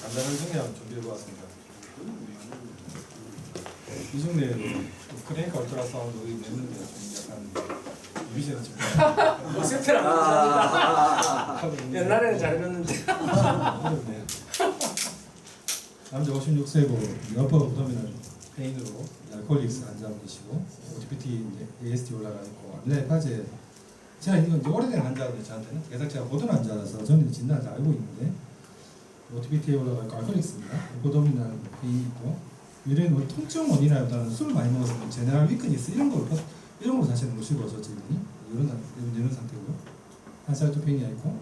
간단한 정리함 준비해보았습니다. 이 중에도 크레니카 울트라사운드 냈는데 좀 약간 유비제는 좀 세트를 안 합니다. 하고 있는데 옛날에는 잘했는데. 어렵네요. 남자 56세고 여퍼 부도미널 페인으로 알코올릭스 환자분이시고 OTPT AST 올라가 있고 암내파제 제가 이건 이제 오래된 환자거든요. 저한테는 그래서 제가 보던 환자라서 저는 진단을 잘 알고 있는데 OTPT에 올라가 있고 알코올릭스입니다. 부도미널 페인이 있고 이런 뭐 통증 원인이라기보다는 술을 많이 먹었으면 제네럴 위크니스 이런 걸로 사실은 오시고 저 지금이 이런 상태고요. 한사이토페니아 있고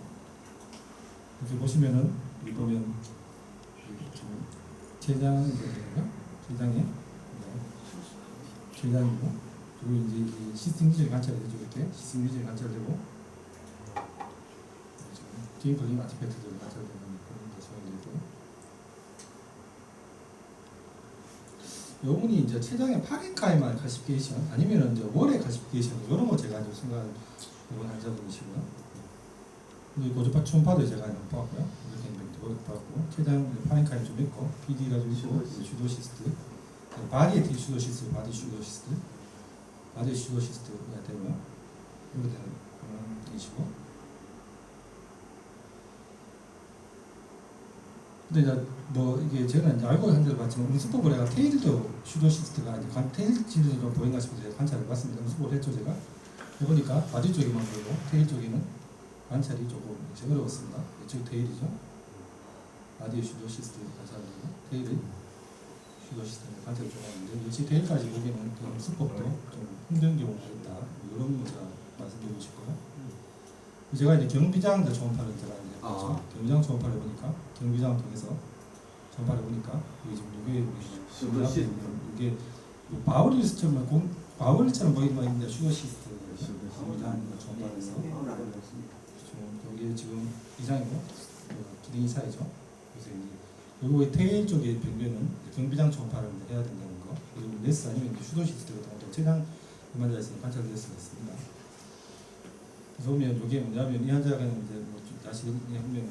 이렇게 보시면은 여기 보면 췌장이 췌장이고 그리고 이제 이 시스템 기질이 관찰되죠. 이렇게 시스템 기질이 관찰되고 뒤에 걸린 아티팩트들이 관찰되는 그런 게 소개되고 요분이 이제 췌장의 파렌카이말 카시피케이션 아니면은 이제 월의 카시피케이션 이런 거 제가 이제 생각한 이번 환자분이시고요. 고주파 초음파도 제가 못 봤고요. 이렇게 봤고 췌장 파렌카이 좀 있고 PD가 좀 있고 슈도시스트 바디에 슈도시스트 바디 슈도시스트 바디 슈도시스트가 되고요. 이렇게 되는 그런 분이시고 근데 이제 뭐 이게 제가 이제 알고 한 대로 봤지만 음수법을 해가 테일도 슈도시스트가 이제 테일 질도 좀 보인가 싶어서 제가 관찰을 해봤습니다. 음수법을 했죠 제가 해보니까 바디 쪽에만 보이고 테일 쪽에는 관찰이 조금 어려웠습니다. 이쪽 테일이죠. 바디의 슈도시스트 관찰되고 테일의 슈도시스트 관찰이 좀 어려운데 역시 테일까지 보기에는 음수법도 좀 힘든 경우가 있다. 이런 거 제가 말씀드리고 싶고요. 제가 이제 경비장 초음파를 제가 이제 봤죠. 경비장 초음파를 보니까 경비장을 통해서 초음파를 보니까 이게 지금 이게 바울처럼 바울처럼 보이는 있는데 슈도시스트 경비장 초음파에서 여기 지금 이상이고 기둥이 사이죠. 그래서 이제 그리고 테일 쪽의 병변은 경비장 초음파를 해야 된다는 거. 그리고 네스 아니면 슈도시스트 같은 것도 췌장 음환자에서 관찰될 수가 있습니다. 그래서 보면 이게 뭐냐면 이 환자가 이제 뭐 다시 보면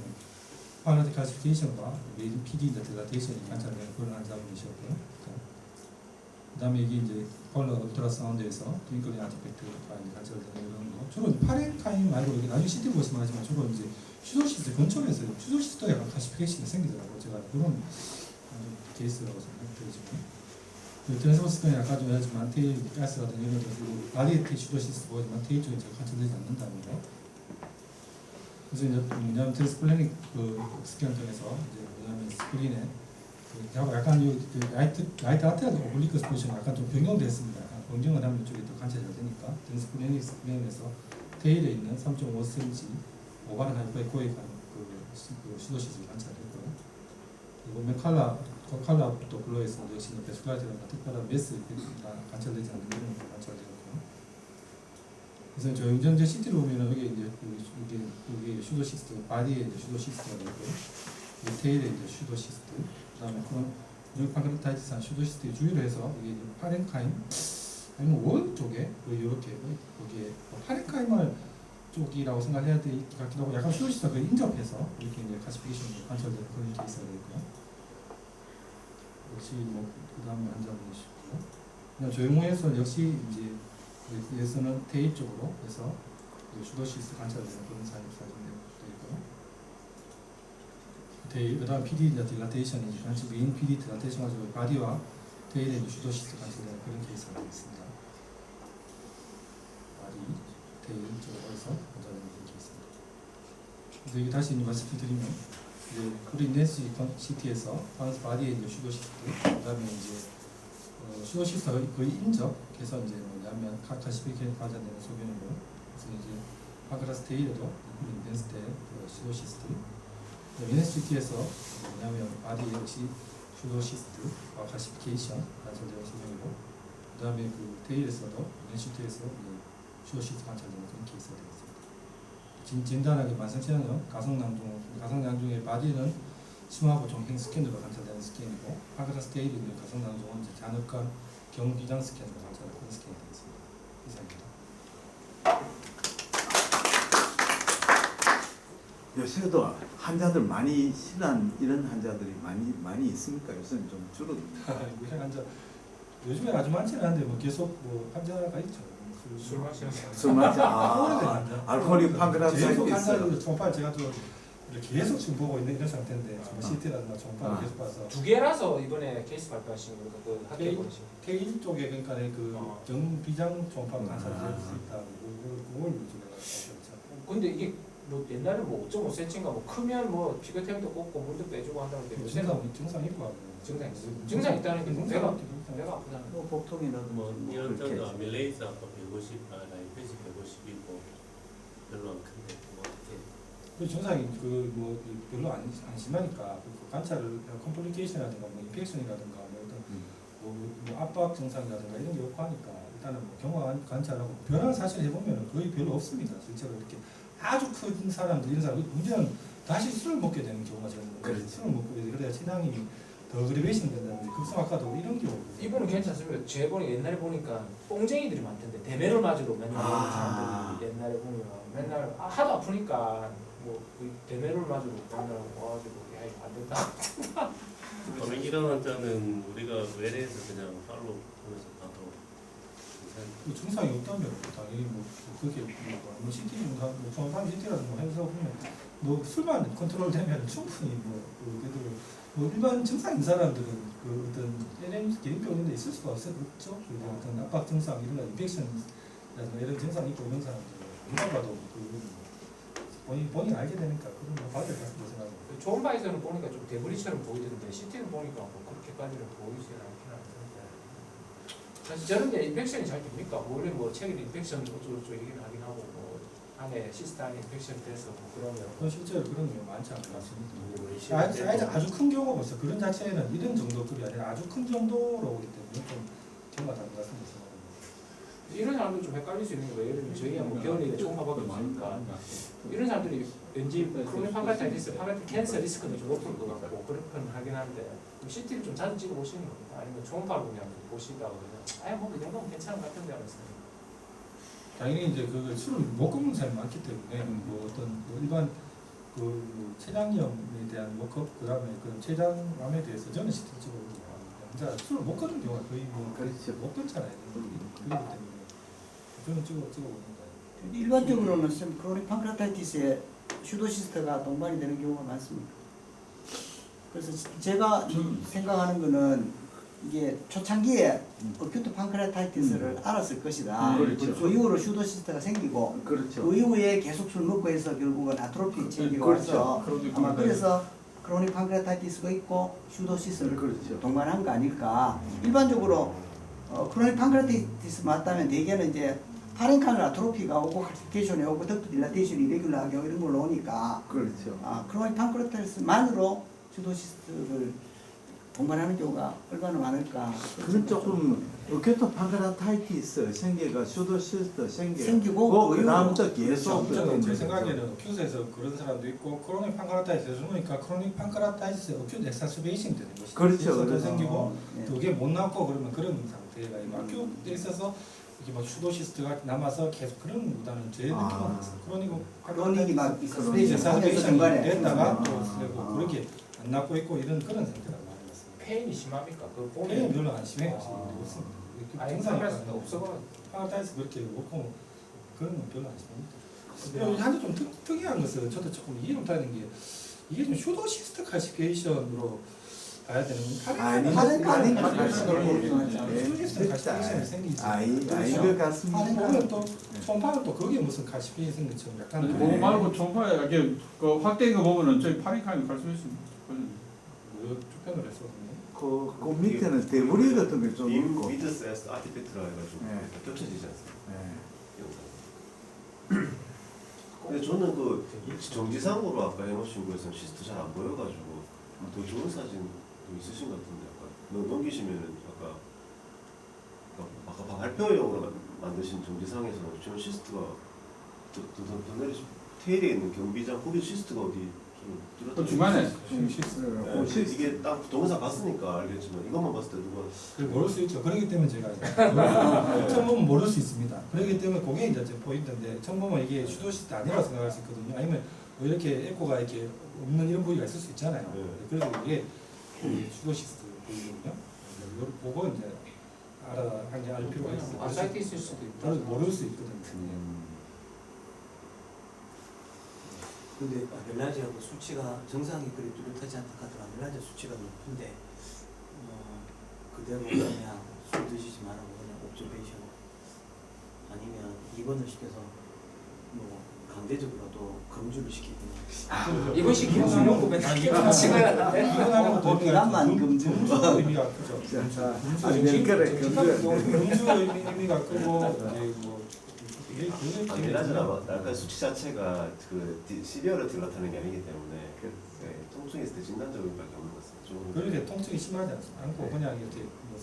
파그라틱 클래시피케이션과 메인 PD 딜라테이션이 관찰되는 그런 환자분이셨고요. 그다음에 이게 이제 컬러 울트라사운드에서 트윙클링 아티팩트가 이제 관찰되는 이런 거. 주로 파렌카임 말고 여기 나중에 CT 보시면 하지만 주로 이제 슈도시스트 근처에서 슈도시스트도 약간 클래시피케이션이 생기더라고요. 제가 그런 케이스라고 생각되지만. 트랜스버스건이 아까 좀 하지만 테일 가스라든지 이런 것들 바디에 테일 슈도시스트 보이지만 테일 쪽에 잘 관찰되지 않는다는 거. 그래서 이제 뭐냐면 트랜스플래닉 그 스캔을 통해서 이제 뭐냐면 스크린에 약간 이 라이트 아트라도 오블리크 스포션이 약간 좀 변경됐습니다. 변경을 하면 이쪽에 더 관찰이 잘 되니까 트랜스플래닉 스캔에서 테일에 있는 3.5cm 오바른 하이퍼에코에 그 슈도시스를 관찰했고요. 보면 칼라도 블로에서 역시 베스쿨라이트가 특별한 메스가 관찰되지 않는 이런 거 관찰되었고요. 그래서 저 영전제 CT로 보면은 여기 이제 여기 슈도시스트 바디에 이제 슈도시스트가 있고 테일에 이제 슈도시스트 그다음에 그런 뉴파크리타이티스한 슈도시스트의 주위로 해서 이게 파렌카임 아니면 월 쪽에 이렇게 거기에 파렌카임을 쪽이라고 생각해야 될 것 같기도 하고 약간 슈도시스트가 인접해서 이렇게 이제 카시피케이션이 관찰되는 그런 케이스가 되고요. 역시 뭐 그다음에 환자분이시고요. 그냥 조영호에서 역시 이제 여기서는 테일 쪽으로 해서 슈도시스 관찰되는 그런 사진도 있고요. 테일 그다음 PD 딜라테이션이 같이 메인 PD 딜라테이션 가지고 바디와 테일의 슈도시스 관찰되는 그런 케이스가 되겠습니다. 바디 테일 쪽으로 해서 관찰되는 그런 케이스입니다. 그래서 여기 다시 말씀드리면. 우리 네스 CT에서 바디에 이제 슈도시스트, 그다음에 이제 슈도시스트가 거의 인접해서 이제 뭐냐면 카시피케이션 관찰되는 소변으로 그래서 이제 파크라스 테일에도 인덴스 때 슈도시스트, 네스 CT에서 뭐냐면 바디 역시 슈도시스트와 카시피케이션 관찰되는 소변이고, 그다음에 그 테일에서도 네스 CT에서 슈도시스트 관찰되는 그런 케이스가 되겠습니다. 진단하기 만성체형은 가성낭중의 바디는 심하고 종행 스캔으로 관찰되는 스캔이고 파그라스 테일은 가성낭중은 잔혹과 경비장 스캔으로 관찰하는 그런 스캔이 되겠습니다. 이상입니다. 요새도 환자들 많이 실한 이런 환자들이 많이 있습니까? 요새는 좀 줄어듭니다. 요즘에 아주 많지는 않은데 뭐 계속 뭐 환자가 있죠. 술 마시는 사람. 술 마시 오래된 환자. 알코올이 판크라타이티스. 계속 환자들 종파를 제가 좀 계속 지금 보고 있는 이런 상태인데 CT라든가 종파를 계속 봐서 두 개라서 이번에 케이스 발표하신 거니까 그 학교 보내신 K1 쪽에 그러니까 그 정비장 종파로 간사를 아. 수 있다고 그걸 제가 봤었죠. 근데 이게 뭐 옛날에 뭐 5.5cm인가 뭐 크면 뭐 피부템도 꽂고 물도 빼주고 한다는데 요새는 증상 있고 하고 증상 있다는 게 배가 아프다는 거. 뭐 복통이라도 뭐 뭐 이런 그렇게 정도 아밀레이스 아까 150, 라이페시 150이고 별로 안 큰데 뭐 어떻게 그 증상이 그 별로 안 심하니까 그 관찰을 컴플리케이션이라든가 뭐 인펙션이라든가 뭐 어떤 뭐 압박 증상이라든가 이런 게 없고 하니까 일단은 뭐 경화 관찰하고 변화를 사실 해보면 거의 별로 없습니다. 실제로 이렇게 아주 큰 사람들 이런 사람 문제는 다시 술을 먹게 되는 경우가 제일 많아요. 그렇지. 술을 먹고 그래야 신앙이 더 그레베이션 된다든지 급성악화도 이런 경우. 이분은 괜찮습니다. 제 보니 옛날에 보니까 뽕쟁이들이 많던데 대매를 맞으러 맨날 오는 아. 사람들이 옛날에 보면 맨날 하도 아프니까 뭐그 대매를 맞으러 맨날 와가지고 야 이거 안 된다. 그러면 이런 환자는 우리가 외래에서 그냥 팔로 보면서 봐도 괜찮은 그 증상이 없다면 당연히 뭐 그렇게 뭐 CT 뭐 정상 CT라든 뭐 해서 보면 뭐 술만 컨트롤되면 충분히 뭐 그래도 뭐 일반 증상인 사람들은 그 어떤 LM 기능병인데 있을 수가 없죠. 그 어떤 압박 증상 이런 인펙션이라든가 이런 증상이 있고 이런 사람들은 누가 봐도 그 본인 알게 되니까 그런 거 받을 것 같은 생각합니다. 그 좋은 바에서는 보니까 좀 대부리처럼 보이던데 CT는 보니까 뭐 그렇게까지는 보이지는 않긴 하는데 사실 저런 게 인펙션이 잘 됩니까? 원래 뭐 책에 인펙션 어쩌고저쩌고 얘기를 하긴 하고 뭐 안에 시스트 안에 인펙션이 돼서 뭐 그러면 그건 실제로 그런 경우 많지 않은 것 같습니다. 거 아주 큰 경우가 없어요. 그런 자체는 이런 정도급이 아니라 아주 큰 정도로 오기 때문에 좀 경우가 다른 것 같습니다. 이런 사람들 좀 헷갈릴 수 있는 게 예를 들면 저희가 뭐 병원에 초음파밖에 없으니까 이런 사람들이 왠지 크로닉 판크라타이티스, 캔서 리스크는 좀 높을 것 같고 그렇긴 하긴 한데 CT를 좀 자주 찍어 보시는 겁니다. 아니면 초음파로 그냥 보시다가 그냥 뭐이 정도면 괜찮은 것 같은데 하면서 당연히 이제 그 술을 못 끊는 사람이 많기 때문에 뭐 어떤 뭐 일반 그 췌장염에 대한 워크업 그다음에 그 췌장암에 대해서 저는 CT 찍어보고 진짜 술을 못 끊는 경우가 거의 뭐 그렇죠. 못 끊잖아요. 그렇기 때문에 저는 찍어봅니다. 일반적으로는 크로닉 판크라타이티스에 슈도시스트가 동반이 되는 경우가 많습니다. 그래서 제가 생각하는 거는 이게 초창기에 어큐트 판크라타이티스를 알았을 것이다. 그렇죠. 그 이후로 슈도시스트가 생기고 그렇죠. 그 이후에 계속 술 먹고 해서 결국은 아트로피 체인지가 그렇죠. 와서 아마 그래서 크로닉 판크라타이티스가 있고 슈도시스를 그렇죠. 동반한 거 아닐까. 일반적으로 크로닉 판크라타이티스 맞다면 대개는 이제 파렌카늘 아트로피가 오고 칼시피케이션이 오고 덕트 딜라테이션이 레귤러하게 이런 걸로 오니까 그렇죠. 크로닉 판크라타이티스만으로 슈도시스를 동반하는 경우가 얼마나 많을까. 그건 조금 어큐트 판크라타이티스 생계가 슈도시스트 생기고 그 다음부터 계속 제 생각에는 어큐트에서 그런 사람도 있고 크로닉 판크라타이티스 그러니까 크로닉 판크라타이티스 어큐트 엑사스베이션이 되는 것이죠. 그렇죠. 더 그래서 생기고 네. 그게 못 낫고 그러면 그런 상태가 있고 어큐트에 있어서 이게 막 슈도시스트가 남아서 계속 그런 것보다는 제 느낌은 크로닉이 막 엑사스베이션 중간에 됐다가 또 되고 그렇게 안 낫고 있고 이런 그런 상태가 많이 났습니다. 페인이 심합니까? 그 페인 보면 별로 안 심해요. 없습니다. 아예 증상이 판크라타이티스 없어가 판크라타이티스 그렇게 없고 그런 건 별로 안 심합니다. 한데 좀 특이한 것은 저도 조금 이해 못하는 게 이게 좀 슈도시스트 칼시피케이션으로 가야 되는 아니, 파렌카늘 슈도시스트 칼시피케이션이 생기지. 아이들 같습니다. 보면 또 총파는 또 거기에 무슨 칼시피케이션 것처럼 약간 아니, 그거 말고 총파에 이렇게 그 확대인 거 보면은 저희 파리카니 갈수 있습니다. 투표를 했었는데. 그 밑에는 데브리 같은 게 좀 있고. 미드스 아티팩트라 해가지고 네. 겹쳐지지 않습니까? 네. 영상. 근데 저는 그 정지상으로 아까 해놓으신 거에서는 시스트 잘 안 보여가지고 더 좋은 사진도 있으신 것 같은데 약간 넘기시면은 아까 발표용으로 만드신 정지상에서 지금 시스트가 더 내리시 테일에 있는 경비장 거기 시스트가 어디 좀 뚜렷하게 중간에. 네, 이게 딱 동영상 봤으니까 알겠지만 이것만 봤을 때 누가 모를 수 있죠. 그렇기 때문에 제가 처음 보면 모를 수 있습니다. 그렇기 때문에 그게 이제 제 포인트인데 처음 보면 이게 슈도시스트 아니라고 생각할 수 있거든요. 아니면 뭐 이렇게 에코가 이렇게 없는 이런 부위가 있을 수 있잖아요. 네. 그래서 이게 슈도시스트 부위거든요. 이걸 보고 이제 알 필요가 있어요. 아사이티스일 수도 있고. 그래서 모를 수 있거든요. 근데 멜라지하고 수치가 정상이 그리 뚜렷하지 않다 하더라. 멜라지 수치가 높은데 그대로 그냥 술 드시지 말라고 그냥 옵저베이션 아니면 입원을 시켜서 뭐 강제적으로도 금주를 시키고 이번 시기는 수명고 맨날 찍어야 이혼하는 것도 기간만 금주. 금주 의미가 크죠. 아니 그래 금주 의미가 크고 이제 뭐 이게 멜라즈나 약간 수치 자체가 그 시비어를 들어타는 게 아니기 때문에 네, 통증이 있을 때 진단적인 밖에 없는 것 같습니다. 좀 그렇게 통증이 심하지 않고 그냥 이렇게 뭐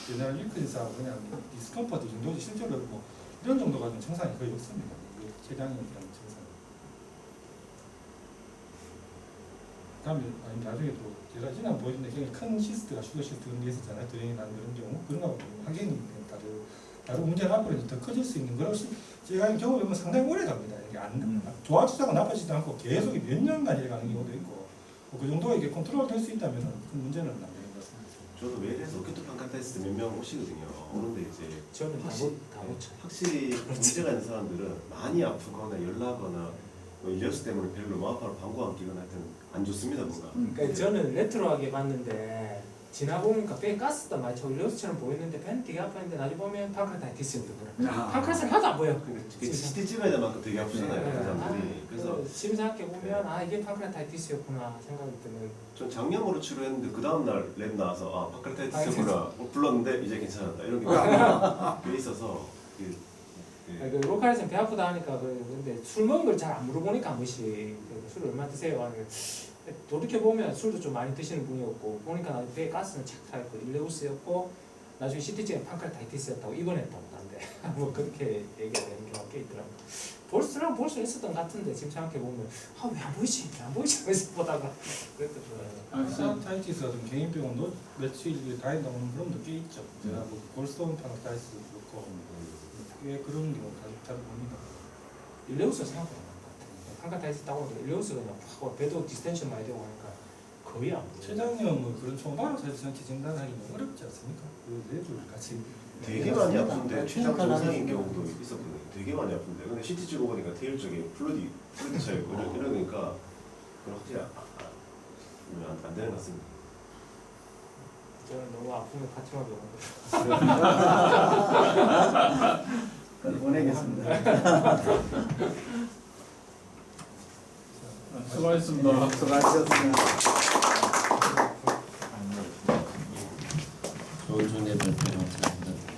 제너럴 위크니스하고 그냥 디스컴포트 정도지 실제로 뭐 이런 정도가 좀 증상이 거의 없습니다. 이게 췌장에 대한 증상. 다음에 나중에 또 제가 지난 보여준데 굉장히 큰 시스트가 슈거 시스트 그런 게 있었잖아요. 드레인이 나는 그런 경우 그런 거하고 확연히 다른 문제는 앞으로 더 커질 수 있는 것이 제가 경험해보면 상당히 오래 갑니다. 이게 안 좋아지다가 나빠지지 않고 계속 몇 년간 이래 가는 경우도 있고 그 정도가 이게 컨트롤 될 수 있다면 큰 문제는 안 되는 것 같습니다. 저도 웨일에서 오케토 판카테스트 몇 명 오시거든요. 오는데 이제 저는 다 못. 확실히 문제가 있는 사람들은 많이 아프거나 열나거나 뭐 일러스 때문에 별로 마음파로 방구 안 끼거나 하여튼 안 좋습니다 뭔가. 그러니까 저는 레트로하게 봤는데 지나보니까 배에 가스도 많이 차고 일러스처럼 보이는데 배는 되게 아팠는데 나중에 보면 판크라타이티스였더라고요. 판크라타이티스 하나도 안 보여. 그 CT 찍어야 될 만큼 되게 아프잖아요 그 사람들이. 그래서 지금 생각해 보면 이게 판크라타이티스였구나 생각이 드는. 전 작년으로 치료했는데 그 다음날 랩 나와서 판크라타이티스구나 불렀는데 이제 괜찮았다 이런 게 있어서 그 로컬에서는 배 아프다 하니까 근데 술 먹은 걸 잘 안 물어보니까 한 번씩 술을 얼마 드세요 하는 돌이켜 보면 술도 좀 많이 드시는 분이었고 보니까 배에 가스는 착 차있고 일레우스였고 나중에 CT증에 판크라타이티스였다고 입원했다고 하는데 뭐 그렇게 얘기가 되는 경우가 꽤 있더라고. 볼 수 있었던 것 같은데 지금 생각해 보면 왜 안 보이지 하면서 보다가 그랬더라고요. 판크라타이티스가 좀 개인병원 며칠 다니 나오는 그런 것도 꽤 있죠. 제가 뭐 골스톤 판크라타이티스 그렇고 꽤 그런 경우 잘 봅니다. 일레우스 생각보다 많은 것 같아요. 판크라타이티스 있다고 하는데 일레우스가 그냥 확 배도 디스텐션 많이 되고 하니까 거의 안 보여요. 췌장염은 그런 초바로 사실 진단하기 너무 어렵지 않습니까? 그 뇌를 같이 되게 많이 아픈데 췌장 정상인 경우도 있었거든요. 되게 많이 아픈데 근데 CT 찍어보니까 테일 쪽에 플루이드 차있고 이러니까 그건 확실히 안 되는 것 같습니다. 저는 너무 아프면 파티만 병원 보내겠습니다. 수고하셨습니다. 수고하셨습니다. 좋은 발표 감사합니다.